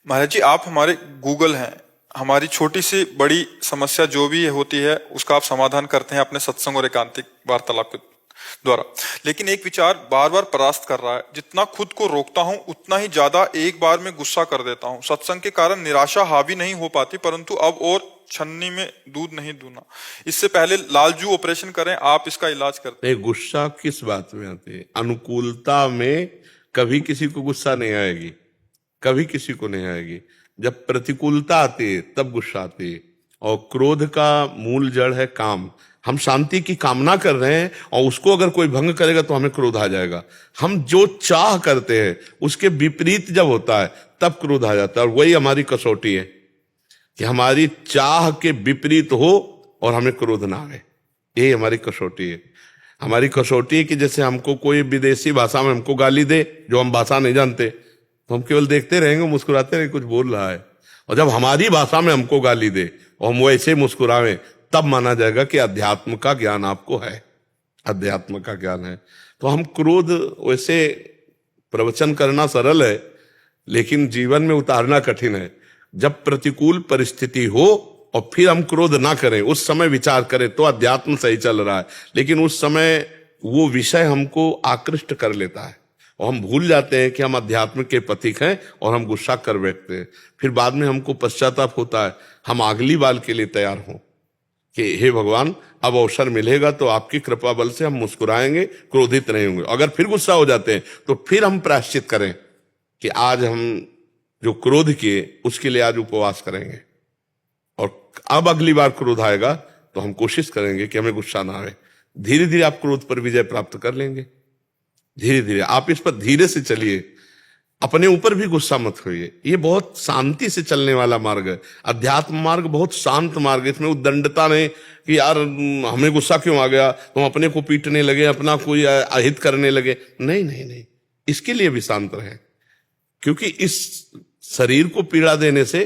महाराज जी, आप हमारे गूगल हैं। हमारी छोटी सी बड़ी समस्या जो भी होती है उसका आप समाधान करते हैं अपने सत्संग और एकांतिक वार्तालाप के द्वारा। लेकिन एक विचार बार बार परास्त कर रहा है। जितना खुद को रोकता हूं उतना ही ज्यादा एक बार में गुस्सा कर देता हूं। सत्संग के कारण निराशा हावी नहीं हो पाती, परंतु अब और छन्नी में दूध नहीं दूना। इससे पहले लालजू ऑपरेशन करें, आप इसका इलाज करते नहीं, गुस्सा किस बात में आती है? अनुकूलता में कभी किसी को गुस्सा नहीं आएगी, कभी किसी को नहीं आएगी। जब प्रतिकूलता आती है तब गुस्सा आती है। और क्रोध का मूल जड़ है काम। हम शांति की कामना कर रहे हैं और उसको अगर कोई भंग करेगा तो हमें क्रोध आ जाएगा। हम जो चाह करते हैं उसके विपरीत जब होता है तब क्रोध आ जाता है। और वही हमारी कसौटी है कि हमारी चाह के विपरीत हो और हमें क्रोध ना आए। यही हमारी कसौटी है। हमारी कसौटी है कि जैसे हमको कोई विदेशी भाषा में हमको गाली दे, जो हम भाषा नहीं जानते, तो हम केवल देखते रहेंगे, मुस्कुराते रहेंगे, कुछ बोल रहा है। और जब हमारी भाषा में हमको गाली दे और हम वैसे मुस्कुरावें, तब माना जाएगा कि अध्यात्म का ज्ञान आपको है, अध्यात्म का ज्ञान है। तो हम क्रोध, वैसे प्रवचन करना सरल है लेकिन जीवन में उतारना कठिन है। जब प्रतिकूल परिस्थिति हो और फिर हम क्रोध ना करें, उस समय विचार करें, तो अध्यात्म सही चल रहा है। लेकिन उस समय वो विषय हमको आकृष्ट कर लेता है और हम भूल जाते हैं कि हम अध्यात्म के पथिक हैं और हम गुस्सा कर बैठते हैं। फिर बाद में हमको पश्चाताप होता है। हम अगली बार के लिए तैयार हों कि हे भगवान, अब अवसर मिलेगा तो आपकी कृपा बल से हम मुस्कुराएंगे, क्रोधित नहीं होंगे। अगर फिर गुस्सा हो जाते हैं तो फिर हम प्रायश्चित करें कि आज हम जो क्रोध किए उसके लिए आज उपवास करेंगे। और अब अगली बार क्रोध आएगा तो हम कोशिश करेंगे कि हमें गुस्सा ना आए। धीरे धीरे आप क्रोध पर विजय प्राप्त कर लेंगे। धीरे धीरे आप इस पर धीरे से चलिए, अपने ऊपर भी गुस्सा मत होइए। ये बहुत शांति से चलने वाला मार्ग है। अध्यात्म मार्ग बहुत शांत मार्ग है। इसमें उद्दंडता नहीं कि यार हमें गुस्सा क्यों आ गया तो हम अपने को पीटने लगे, अपना कोई अहित करने लगे। नहीं नहीं नहीं, इसके लिए भी शांत रहे। क्योंकि इस शरीर को पीड़ा देने से,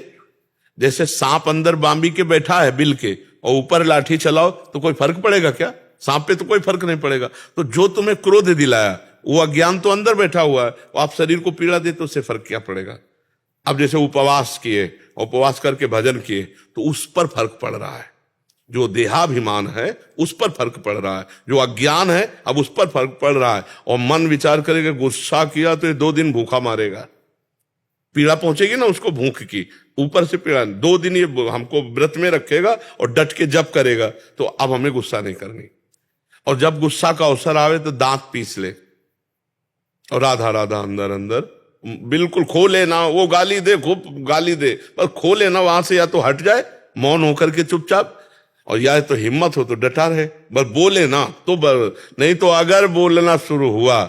जैसे सांप अंदर बांबी के बैठा है बिल के और ऊपर लाठी चलाओ तो कोई फर्क पड़ेगा क्या? सांप पे तो कोई फर्क नहीं पड़ेगा। तो जो तुम्हें क्रोध दिलाया वो अज्ञान तो अंदर बैठा हुआ है, आप शरीर को पीड़ा दे तो उससे फर्क क्या पड़ेगा? अब जैसे उपवास किए, उपवास करके भजन किए तो उस पर फर्क पड़ रहा है। जो देहाभिमान है उस पर फर्क पड़ रहा है, जो अज्ञान है अब उस पर फर्क पड़ रहा है। और मन विचार करेगा गुस्सा किया तो ये 2 दिन भूखा मारेगा, पीड़ा पहुंचेगी ना उसको भूख की, ऊपर से पीड़ा। 2 दिन ये हमको व्रत में रखेगा और डट के जप करेगा, तो अब हमें गुस्सा नहीं करनी। और जब गुस्सा का अवसर आवे तो दांत पीस ले और राधा राधा अंदर अंदर बिल्कुल खोले ना। वो गाली दे, खूब गाली दे, पर खोले ना वहां से। या तो हट जाए मौन होकर के चुपचाप, और या तो हिम्मत हो तो डटा रहे, बस बोले ना तो नहीं तो अगर बोलना शुरू हुआ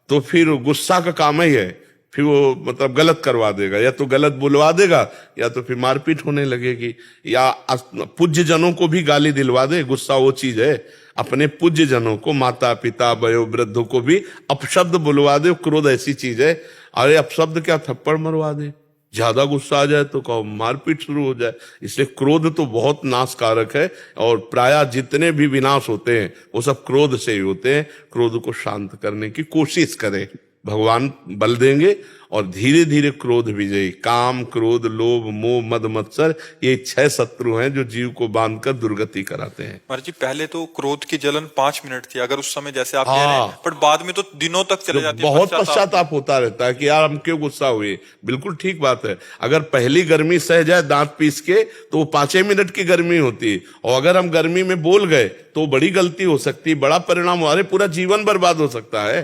तो फिर गुस्सा का काम ही है, फिर वो मतलब गलत करवा देगा, या तो गलत बुलवा देगा या तो फिर मारपीट होने लगेगी। या पूज्य जनों को भी गाली दिलवा दे। गुस्सा वो चीज है, अपने पूज्य जनों को, माता पिता वयोवृद्धों को भी अपशब्द बुलवा दे। क्रोध ऐसी चीज है, अरे अपशब्द क्या, थप्पड़ मरवा दे। ज्यादा गुस्सा आ जाए तो कहो मारपीट शुरू हो जाए। इसलिए क्रोध तो बहुत नाशकारक है और प्रायः जितने भी विनाश होते हैं वो सब क्रोध से ही होते हैं। क्रोध को शांत करने की कोशिश करें, भगवान बल देंगे। और धीरे धीरे क्रोध विजयी, काम क्रोध लोभ मोह मद मत्सर, ये 6 शत्रु हैं जो जीव को बांधकर दुर्गति कराते हैं। महाराज जी, पहले तो क्रोध की जलन 5 मिनट थी, अगर उस समय जैसे आप कह रहे हैं, पर बाद में तो दिनों तक चले जाती है। बहुत पश्चाताप होता रहता है कि यार हम क्यों गुस्सा हुए। बिल्कुल ठीक बात है। अगर पहली गर्मी सह जाए दांत पीस के तो वो 5 मिनट की गर्मी होती है, और अगर हम गर्मी में बोल गए तो बड़ी गलती हो सकती है, बड़ा परिणाम, अरे पूरा जीवन बर्बाद हो सकता है,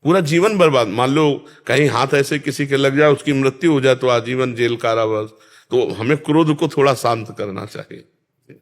पूरा जीवन बर्बाद। मान लो कहीं हाथ ऐसे किसी के लग जाए, उसकी मृत्यु हो जाए तो आजीवन जेल कारावास। तो हमें क्रोध को थोड़ा शांत करना चाहिए।